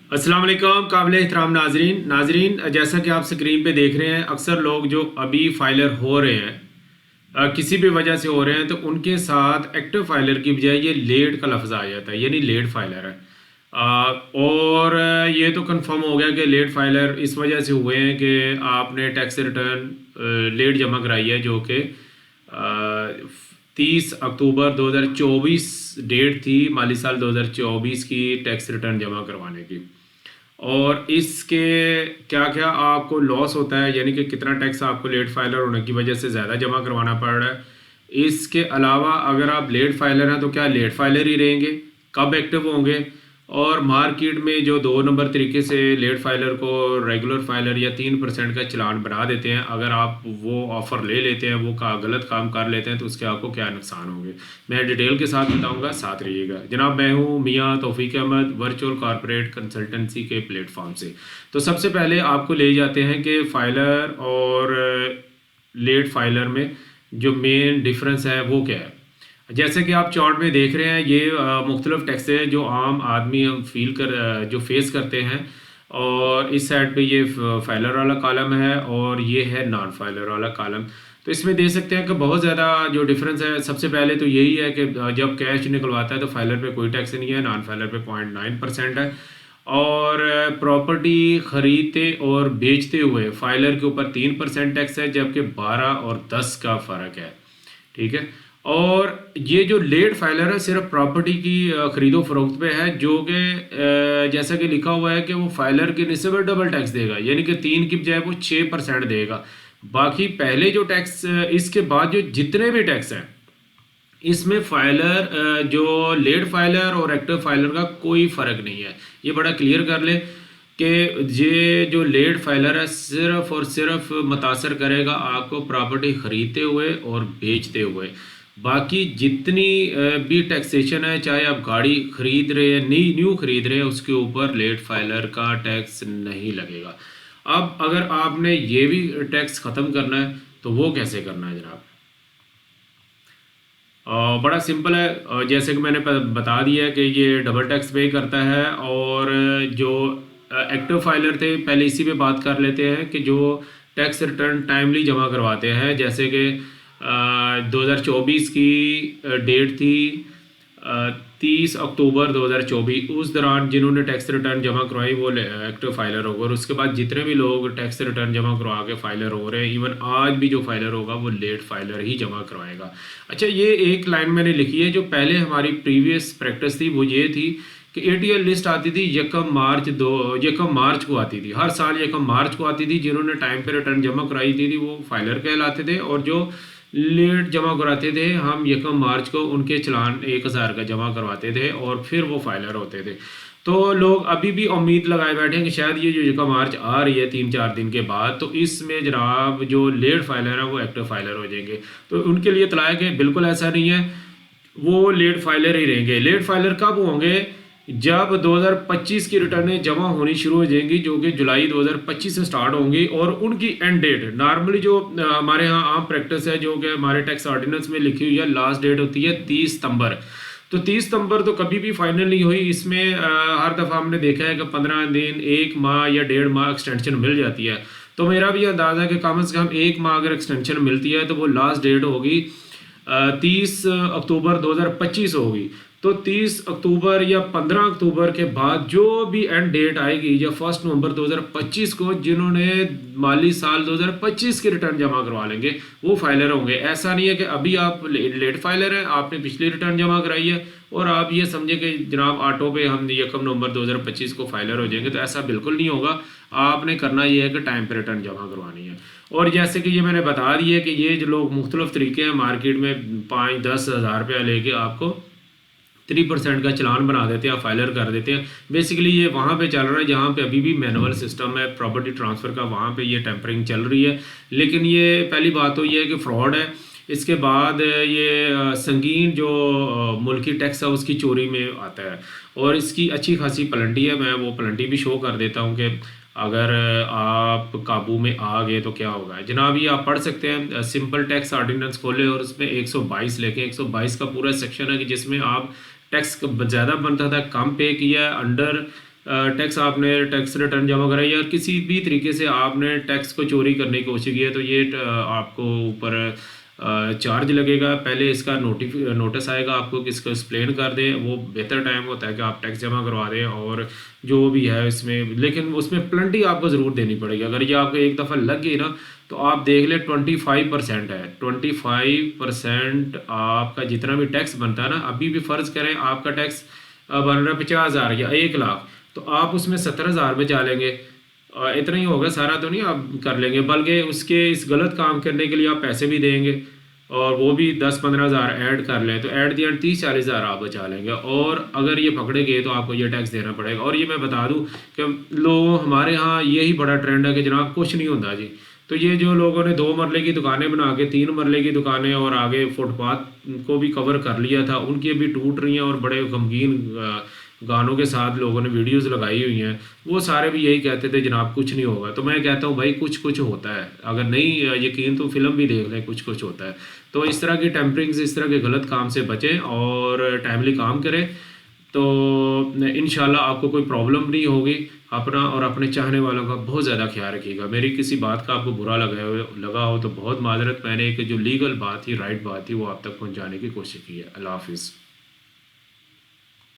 अस्सलाम वालेकुम काबिल एहतराम नाजरीन, जैसा कि आप स्क्रीन पे देख रहे हैं, अक्सर लोग जो अभी फाइलर हो रहे हैं किसी भी वजह से हो रहे हैं, तो उनके साथ एक्टिव फाइलर की बजाय ये लेट का लफ्ज़ आ जाता है, यानी लेट फाइलर है। और ये तो कंफर्म हो गया कि लेट फाइलर इस वजह से हुए हैं कि आपने टैक्स रिटर्न लेट जमा कराई है, जो कि 30 अक्टूबर 2024 डेट थी माली साल 2024 की टैक्स रिटर्न जमा करवाने की। और इसके क्या क्या आपको लॉस होता है, यानी कि कितना टैक्स आपको लेट फाइलर होने की वजह से ज़्यादा जमा करवाना पड़ रहा है। इसके अलावा अगर आप लेट फाइलर हैं तो क्या लेट फाइलर ही रहेंगे, कब एक्टिव होंगे। और मार्केट में जो 2 नंबर तरीके से लेट फाइलर को रेगुलर फाइलर या 3% का चलान बना देते हैं, अगर आप वो ऑफ़र ले लेते हैं, वो का गलत काम कर लेते हैं, तो उसके आपको क्या नुकसान होंगे मैं डिटेल के साथ बताऊंगा, साथ रहिएगा जनाब। मैं हूं मियां तौफीक अहमद, वर्चुअल कॉरपोरेट कंसल्टेंसी के प्लेटफॉर्म से। तो सबसे पहले आपको ले जाते हैं कि फाइलर और लेट फाइलर में जो मेन डिफरेंस है वो क्या है। जैसे कि आप चार्ट में देख रहे हैं, ये मुख्तलिफ टैक्स है जो आम आदमी हम जो फेस करते हैं। और इस साइड पे ये फाइलर वाला कॉलम है और ये है नॉन फाइलर वाला कॉलम। तो इसमें देख सकते हैं कि बहुत ज़्यादा जो डिफरेंस है, सबसे पहले तो यही है कि जब कैश निकलवाता है तो फाइलर पे कोई टैक्स नहीं है, नॉन फाइलर पे 0.9% है। और प्रॉपर्टी ख़रीदते और बेचते हुए फाइलर के ऊपर 3% टैक्स है, जबकि 12 और 10 का फ़र्क है। ठीक है। और ये जो लेट फाइलर है सिर्फ प्रॉपर्टी की ख़रीदो फरोख्त पे है, जो कि जैसा कि लिखा हुआ है कि वो फाइलर के निस्बत डबल टैक्स देगा, यानी कि 3 की बजाय वो 6% देगा। बाकी पहले जो टैक्स, इसके बाद जो जितने भी टैक्स हैं, इसमें फाइलर जो लेट फाइलर और एक्टिव फाइलर का कोई फ़र्क नहीं है। ये बड़ा क्लियर कर ले कि ये जो लेट फाइलर है सिर्फ और सिर्फ मुतासर करेगा आपको प्रॉपर्टी ख़रीदते हुए और बेचते हुए। बाकी जितनी भी टैक्सेशन है, चाहे आप गाड़ी ख़रीद रहे हैं, न्यू ख़रीद रहे हैं, उसके ऊपर लेट फाइलर का टैक्स नहीं लगेगा। अब अगर आपने ये भी टैक्स ख़त्म करना है तो वो कैसे करना है जनाब। बड़ा सिंपल है। जैसे कि मैंने बता दिया है कि ये डबल टैक्स पे करता है। और जो एक्टिव फाइलर थे, पहले इसी पे बात कर लेते हैं कि जो टैक्स रिटर्न टाइमली जमा करवाते हैं, जैसे कि 2024 की डेट थी 30 अक्टूबर 2024, उस दौरान जिन्होंने टैक्स रिटर्न जमा करवाई वो एक्टिव फाइलर होगा। और उसके बाद जितने भी लोग टैक्स रिटर्न जमा करवा के फाइलर हो रहे हैं, इवन आज भी जो फाइलर होगा वो लेट फाइलर ही जमा करवाएगा। अच्छा, ये एक लाइन मैंने लिखी है, जो पहले हमारी प्रीवियस प्रैक्टिस थी वो ये थी कि एटीएल लिस्ट आती थी यकम मार्च को आती थी, हर साल यकम मार्च को आती थी। जिन्होंने टाइम पे रिटर्न जमा कराई थी वो फाइलर कहलाते थे, और जो लेट जमा कराते थे हम यकम मार्च को उनके चलान 1000 का जमा करवाते थे और फिर वो फाइलर होते थे। तो लोग अभी भी उम्मीद लगाए बैठे हैं कि शायद ये जो यकम मार्च आ रही है 3-4 दिन के बाद, तो इसमें जनाब जो लेट फाइलर है वो एक्टिव फाइलर हो जाएंगे। तो उनके लिए तलाक है, बिल्कुल ऐसा नहीं है, वो लेट फाइलर ही रहेंगे। लेट फाइलर कब होंगे? जब 2025 की रिटर्नें जमा होनी शुरू हो जाएंगी, जो कि जुलाई 2025 से स्टार्ट होंगी। और उनकी एंड डेट नॉर्मली जो हमारे यहाँ आम प्रैक्टिस है, जो कि हमारे टैक्स ऑर्डिनेंस में लिखी हुई है, लास्ट डेट होती है 30 सितंबर। तो 30 सितंबर तो कभी भी फाइनल नहीं हुई। इसमें हर दफ़ा हमने देखा है कि 15 दिन, 1 माह या 1.5 माह एक्सटेंशन मिल जाती है। तो मेरा भी अंदाज़ा है कि कम से कम 1 माह अगर एक्सटेंशन मिलती है तो वो लास्ट डेट होगी 30 अक्टूबर 2025 होगी। तो 30 अक्टूबर या 15 अक्टूबर के बाद जो भी एंड डेट आएगी, या 1 नवंबर 2025 को जिन्होंने माली साल 2025 के रिटर्न जमा करवा लेंगे वो फाइलर होंगे। ऐसा नहीं है कि अभी आप लेट फाइलर हैं, आपने पिछली रिटर्न जमा कराई है और आप ये समझे कि जनाब ऑटो पे हम 1 नवंबर 2025 को फाइलर हो जाएंगे। तो ऐसा बिल्कुल नहीं होगा। आपने करना ये है कि टाइम पर रिटर्न जमा करवानी है। और जैसे कि ये मैंने बता दी है कि ये जो लोग मुख्तलिफ तरीके हैं, मार्केट में 5-10 हज़ार रुपया लेके आपको 3% का चलान बना देते हैं, फाइलर कर देते हैं। बेसिकली ये वहाँ पे चल रहा है जहाँ पे अभी भी मैनुअल सिस्टम है प्रॉपर्टी ट्रांसफ़र का, वहाँ पे ये टेम्परिंग चल रही है। लेकिन ये पहली बात तो ये है कि फ्रॉड है। इसके बाद ये संगीन जो मुल्की टैक्स है उसकी चोरी में आता है, और इसकी अच्छी खासी प्लेंटी है। मैं वो प्लेंटी भी शो कर देता हूँ कि अगर आप काबू में आ गए तो क्या होगा। जनाब ये आप पढ़ सकते हैं, सिंपल टैक्स ऑर्डिनेंस खोले और उसमें 122 लेके 122 का पूरा सेक्शन है कि जिसमें आप टैक्स ज़्यादा बनता था कम पे किया, अंडर टैक्स आपने टैक्स रिटर्न जमा करा या किसी भी तरीके से आपने टैक्स को चोरी करने की कोशिश की है तो ये आपको ऊपर चार्ज लगेगा। पहले इसका नोटिस आएगा आपको कि इसको एक्सप्लेन कर दें, वो बेहतर टाइम होता है कि आप टैक्स जमा करवा दें और जो भी है इसमें, लेकिन उसमें प्लेंटी आपको ज़रूर देनी पड़ेगी। अगर ये आपको एक दफ़ा लग गई ना तो आप देख लें 25% है, 25% आपका जितना भी टैक्स बनता है ना, अभी भी फ़र्ज़ करें आपका टैक्स बन रहा है 50,000 या 1 लाख, तो आप उसमें 17,000 बचा लेंगे। इतना ही होगा, सारा तो नहीं आप कर लेंगे, बल्कि उसके इस गलत काम करने के लिए आप पैसे भी देंगे और वो भी 10-15,000 ऐड कर लें तो एट दी एंड 30-40,000 आप बचा लेंगे। और अगर ये पकड़े गए तो आपको ये टैक्स देना पड़ेगा। और ये मैं बता दूं कि लोग हमारे यहाँ यही बड़ा ट्रेंड है कि जनाब कुछ नहीं होता जी। तो ये जो लोगों ने 2 मरले की दुकानें बना के 3 मरले की दुकानें और आगे फुटपाथ को भी कवर कर लिया था, उनकी अभी टूट रही हैं और बड़े गमगीन गानों के साथ लोगों ने वीडियोस लगाई हुई हैं। वो सारे भी यही कहते थे जनाब कुछ नहीं होगा। तो मैं कहता हूँ भाई कुछ कुछ होता है, अगर नहीं यकीन तो फिल्म भी देख लें, कुछ कुछ होता है। तो इस तरह की टेम्परिंग से, इस तरह के गलत काम से बचें और टाइमली काम करें, तो इंशाल्लाह आपको कोई प्रॉब्लम नहीं होगी। अपना और अपने चाहने वालों का बहुत ज़्यादा ख्याल रखिएगा। मेरी किसी बात का आपको बुरा लगा हो तो बहुत माजरत, मैंने एक जो लीगल बात थी, राइट बात थी, वो आप तक पहुँचाने की कोशिश की है। अल्लाह हाफिज़।